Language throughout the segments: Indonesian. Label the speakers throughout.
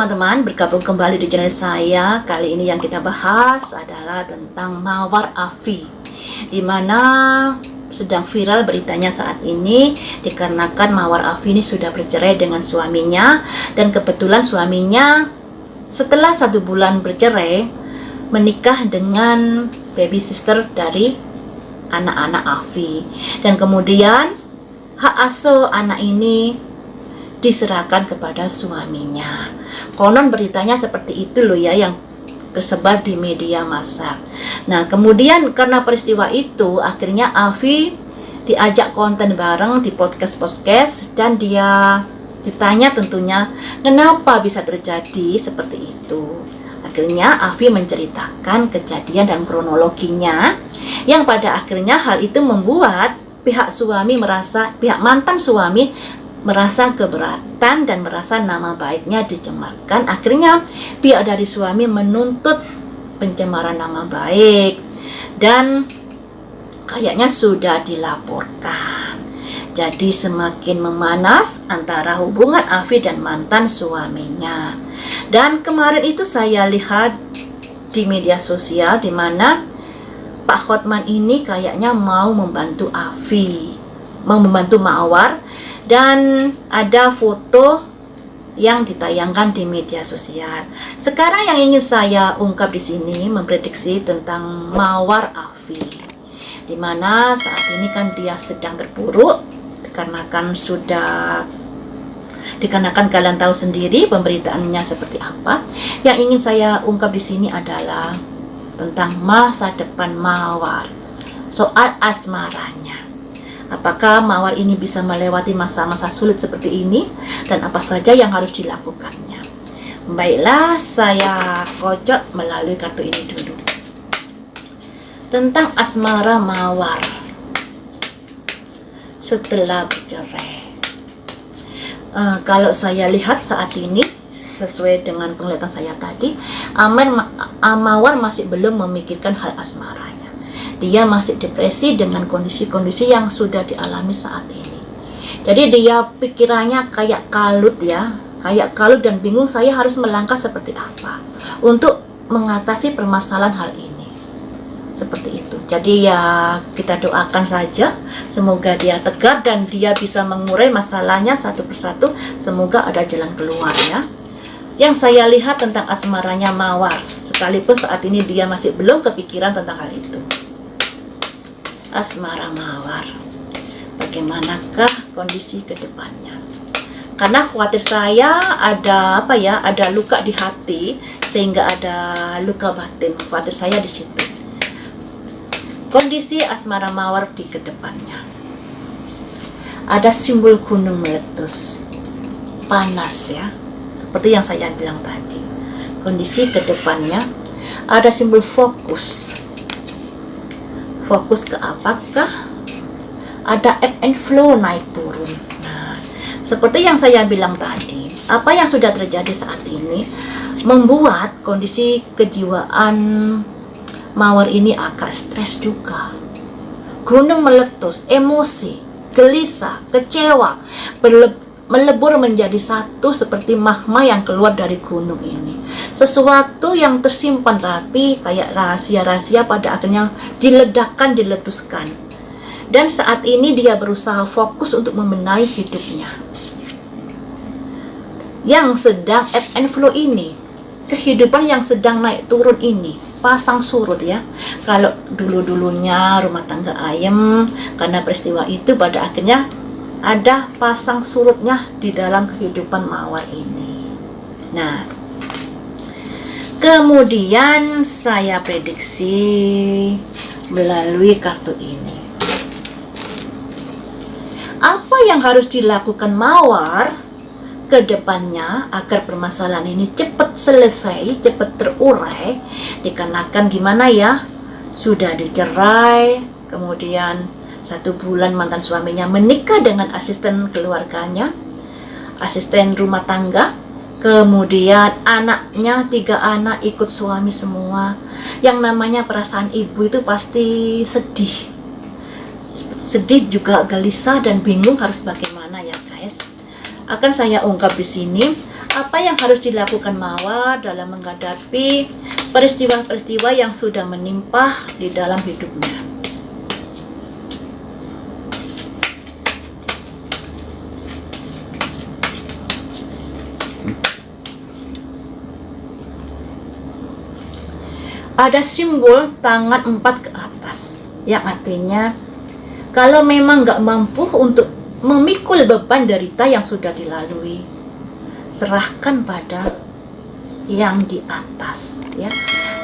Speaker 1: teman-teman, bergabung kembali di channel saya. Kali ini yang kita bahas adalah tentang Mawar Afi, dimana sedang viral beritanya saat ini dikarenakan Mawar Afi ini sudah bercerai dengan suaminya. Dan kebetulan suaminya setelah 1 bulan bercerai menikah dengan baby sister dari anak-anak Afi. Dan kemudian hak asuh anak ini diserahkan kepada suaminya. Konon beritanya seperti itu loh ya, yang tersebar di media massa. Nah, kemudian karena peristiwa itu akhirnya Afi diajak konten bareng di podcast dan dia ditanya tentunya kenapa bisa terjadi seperti itu. Akhirnya Afi menceritakan kejadian dan kronologinya, yang pada akhirnya hal itu membuat pihak mantan suami merasa keberatan dan merasa nama baiknya dicemarkan. Akhirnya pihak dari suami menuntut pencemaran nama baik dan kayaknya sudah dilaporkan. Jadi semakin memanas antara hubungan Afi dan mantan suaminya. Dan kemarin itu saya lihat di media sosial di mana Pak Hotman ini kayaknya mau membantu Afi, mau membantu Mawar. Dan ada foto yang ditayangkan di media sosial. Sekarang yang ingin saya ungkap di sini memprediksi tentang Mawar Afi, di mana saat ini kan dia sedang terpuruk dikarenakan kalian tahu sendiri pemberitaannya seperti apa. Yang ingin saya ungkap di sini adalah tentang masa depan Mawar, soal asmaranya. Apakah Mawar ini bisa melewati masa-masa sulit seperti ini, dan apa saja yang harus dilakukannya? Baiklah, saya kocok melalui kartu ini dulu. Tentang asmara Mawar setelah bercerai. Kalau saya lihat saat ini, sesuai dengan penglihatan saya tadi, Mawar masih belum memikirkan hal asmaranya. Dia masih depresi dengan kondisi-kondisi yang sudah dialami saat ini. Jadi dia pikirannya kayak kalut dan bingung saya harus melangkah seperti apa untuk mengatasi permasalahan hal ini. Seperti itu. Jadi ya kita doakan saja, semoga dia tegar dan dia bisa mengurai masalahnya satu persatu. Semoga ada jalan keluar ya. Yang saya lihat tentang asmaranya Mawar, sekalipun saat ini dia masih belum kepikiran tentang hal itu. Asmara Mawar, bagaimanakah kondisi kedepannya? Karena khawatir saya ada luka di hati sehingga ada luka batin. Khawatir saya di situ. Kondisi asmara Mawar di kedepannya. Ada simbol gunung meletus, panas ya, seperti yang saya bilang tadi. Kondisi kedepannya ada simbol fokus. Fokus ke apakah? Ada ebb and flow, naik turun. Nah, seperti yang saya bilang tadi, apa yang sudah terjadi saat ini membuat kondisi kejiwaan Mawar ini agak stres juga. Gunung meletus, emosi, gelisah, kecewa, melebur menjadi satu seperti magma yang keluar dari gunung ini. Sesuatu yang tersimpan rapi kayak rahasia-rahasia pada akhirnya diletuskan. Dan saat ini dia berusaha fokus untuk membenahi hidupnya yang sedang ebb and flow ini, kehidupan yang sedang naik turun ini, pasang surut ya. Kalau dulunya rumah tangga ayem, karena peristiwa itu pada akhirnya ada pasang surutnya di dalam kehidupan Mawar ini. Nah, kemudian saya prediksi melalui kartu ini. Apa yang harus dilakukan Mawar ke depannya agar permasalahan ini cepat selesai, cepat terurai? Dikarenakan gimana ya, sudah dicerai, kemudian 1 bulan mantan suaminya menikah dengan asisten keluarganya, asisten rumah tangga, kemudian anaknya 3 anak ikut suami semua. Yang namanya perasaan ibu itu pasti sedih juga gelisah dan bingung harus bagaimana ya guys. Akan saya ungkap di sini Apa yang harus dilakukan Mawar dalam menghadapi peristiwa-peristiwa yang sudah menimpa di dalam hidupnya? Ada simbol tangan 4 ke atas, yang artinya kalau memang nggak mampu untuk memikul beban derita yang sudah dilalui, serahkan pada yang di atas, ya.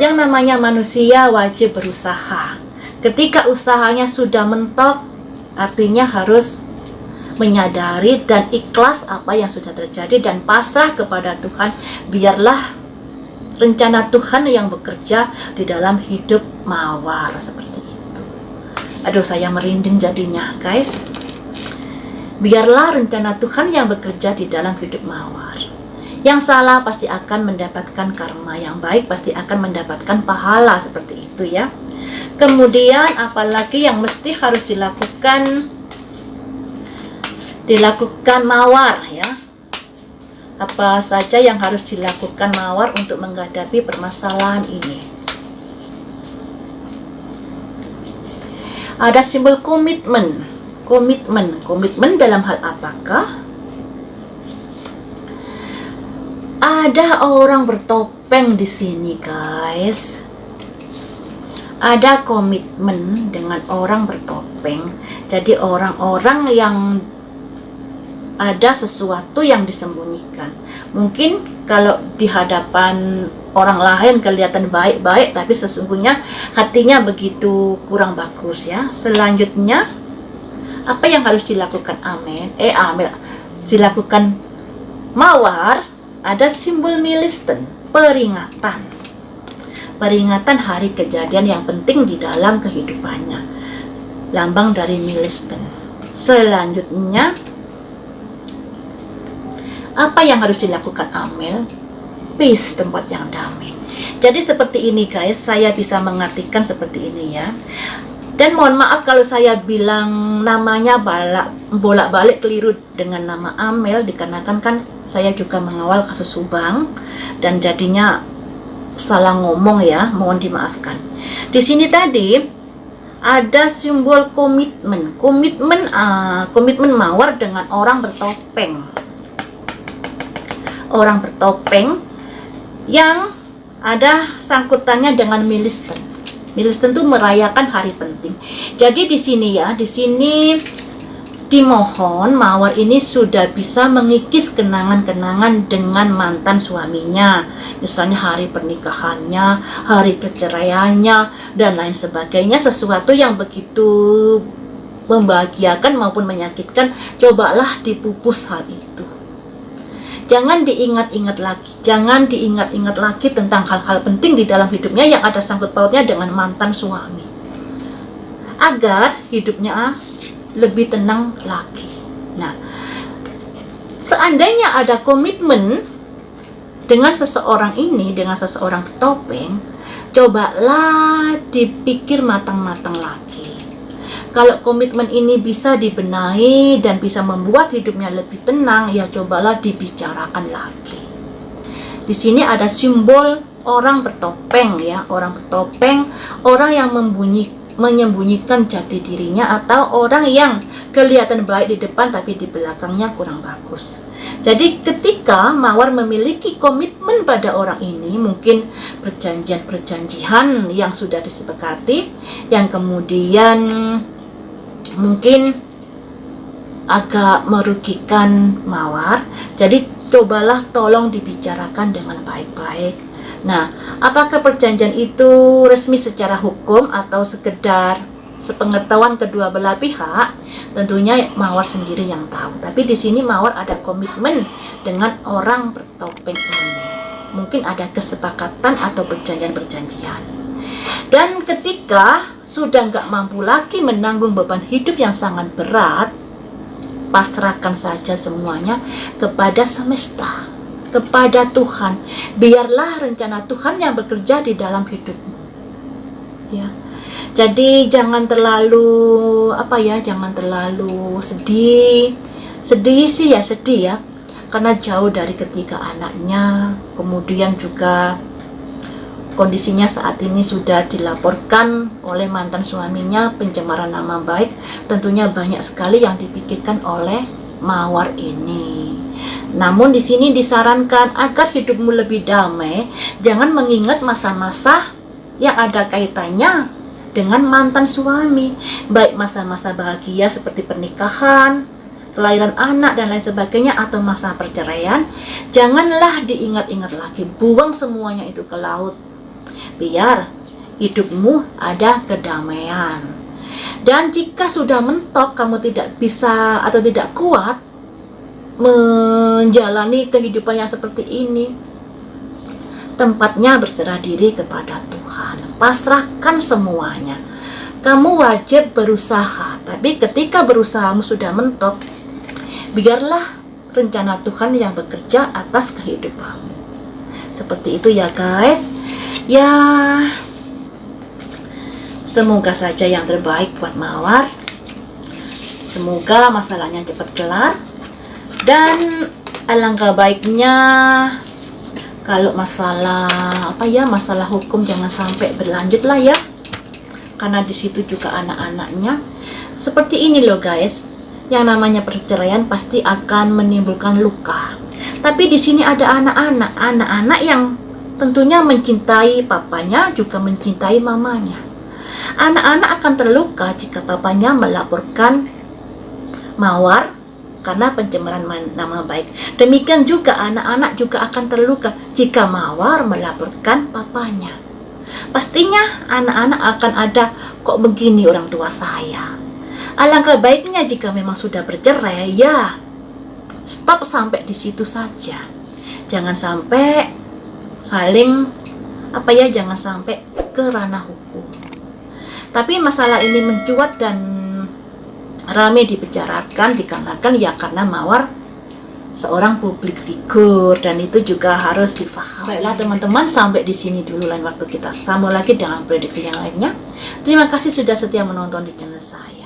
Speaker 1: Yang namanya manusia wajib berusaha. Ketika usahanya sudah mentok, artinya harus menyadari dan ikhlas apa yang sudah terjadi dan pasrah kepada Tuhan. Biarlah rencana Tuhan yang bekerja di dalam hidup Mawar, seperti itu. Aduh, saya merinding jadinya, guys. Biarlah rencana Tuhan yang bekerja di dalam hidup Mawar. Yang salah pasti akan mendapatkan karma, yang baik pasti akan mendapatkan pahala, seperti itu ya. Kemudian apalagi yang mesti harus dilakukan Mawar ya. Apa saja yang harus dilakukan Mawar untuk menghadapi permasalahan ini? Ada simbol komitmen. Komitmen dalam hal apakah? Ada orang bertopeng di sini, guys. Ada komitmen dengan orang bertopeng. Jadi orang-orang yang ada sesuatu yang disembunyikan. Mungkin kalau di hadapan orang lain kelihatan baik-baik, tapi sesungguhnya hatinya begitu kurang bagus ya. Selanjutnya, apa yang harus dilakukan dilakukan Mawar? Ada simbol milestone, peringatan. Peringatan hari kejadian yang penting di dalam kehidupannya. Lambang dari milestone. Selanjutnya, apa yang harus dilakukan Amel? Peace, tempat yang damai. Jadi seperti ini guys, saya bisa mengartikan seperti ini ya. Dan mohon maaf kalau saya bilang namanya bolak-balik keliru dengan nama Amel, dikarenakan kan saya juga mengawal kasus Subang dan jadinya salah ngomong ya, mohon dimaafkan. Di sini tadi ada simbol komitmen Mawar dengan orang bertopeng yang ada sangkutannya dengan milestone. Milestone itu merayakan hari penting. Jadi di sini dimohon Mawar ini sudah bisa mengikis kenangan-kenangan dengan mantan suaminya, misalnya hari pernikahannya, hari perceraiannya, dan lain sebagainya. Sesuatu yang begitu membahagiakan maupun menyakitkan, cobalah dipupus hal itu. Jangan diingat-ingat lagi tentang hal-hal penting di dalam hidupnya yang ada sangkut pautnya dengan mantan suami, agar hidupnya lebih tenang lagi. Nah, seandainya ada komitmen dengan seseorang bertopeng, cobalah dipikir matang-matang lagi. Kalau komitmen ini bisa dibenahi dan bisa membuat hidupnya lebih tenang, ya cobalah dibicarakan lagi. Di sini ada simbol orang bertopeng ya, orang yang menyembunyikan jati dirinya, atau orang yang kelihatan baik di depan tapi di belakangnya kurang bagus. Jadi ketika Mawar memiliki komitmen pada orang ini, mungkin perjanjian yang sudah disepakati, yang kemudian mungkin agak merugikan Mawar, jadi cobalah tolong dibicarakan dengan baik-baik. Nah, apakah perjanjian itu resmi secara hukum atau sekedar sepengetahuan kedua belah pihak? Tentunya Mawar sendiri yang tahu. Tapi di sini Mawar ada komitmen dengan orang bertopeng ini. Mungkin ada kesepakatan atau perjanjian. Dan ketika sudah nggak mampu lagi menanggung beban hidup yang sangat berat, pasrahkan saja semuanya kepada semesta, kepada Tuhan. Biarlah rencana Tuhan yang bekerja di dalam hidupmu. Ya. Jadi jangan terlalu sedih. Sedih sih ya sedih ya. karena jauh dari ketiga anaknya, kemudian juga kondisinya saat ini sudah dilaporkan oleh mantan suaminya pencemaran nama baik. Tentunya banyak sekali yang dipikirkan oleh Mawar ini. Namun di sini disarankan agar hidupmu lebih damai, jangan mengingat masa-masa yang ada kaitannya dengan mantan suami, baik masa-masa bahagia seperti pernikahan, kelahiran anak dan lain sebagainya, atau masa perceraian. Janganlah diingat-ingat lagi, buang semuanya itu ke laut, biar hidupmu ada kedamaian. Dan jika sudah mentok, kamu tidak bisa atau tidak kuat menjalani kehidupan yang seperti ini, tempatnya berserah diri kepada Tuhan. Pasrahkan semuanya. Kamu wajib berusaha, tapi ketika berusahamu sudah mentok, biarlah rencana Tuhan yang bekerja atas kehidupanmu. Seperti itu ya guys. Ya, semoga saja yang terbaik buat Mawar. Semoga masalahnya cepat kelar. Dan alangkah baiknya kalau masalah masalah hukum jangan sampai berlanjut lah ya, karena di situ juga anak-anaknya. Seperti ini loh guys, yang namanya perceraian pasti akan menimbulkan luka. Tapi di sini ada anak-anak yang tentunya mencintai papanya, juga mencintai mamanya. Anak-anak akan terluka jika papanya melaporkan Mawar karena pencemaran nama baik. Demikian juga anak-anak juga akan terluka jika Mawar melaporkan papanya. Pastinya anak-anak akan ada, kok begini orang tua saya. Alangkah baiknya jika memang sudah bercerai, ya stop sampai di situ saja. Jangan sampai saling jangan sampai ke ranah hukum. Tapi masalah ini mencuat dan ramai dibicarakan dikarenakan karena Mawar seorang publik figur, dan itu juga harus difahami. Baiklah teman-teman, sampai di sini dulu, lain waktu kita sambung lagi dengan prediksi yang lainnya. Terima kasih sudah setia menonton di channel saya.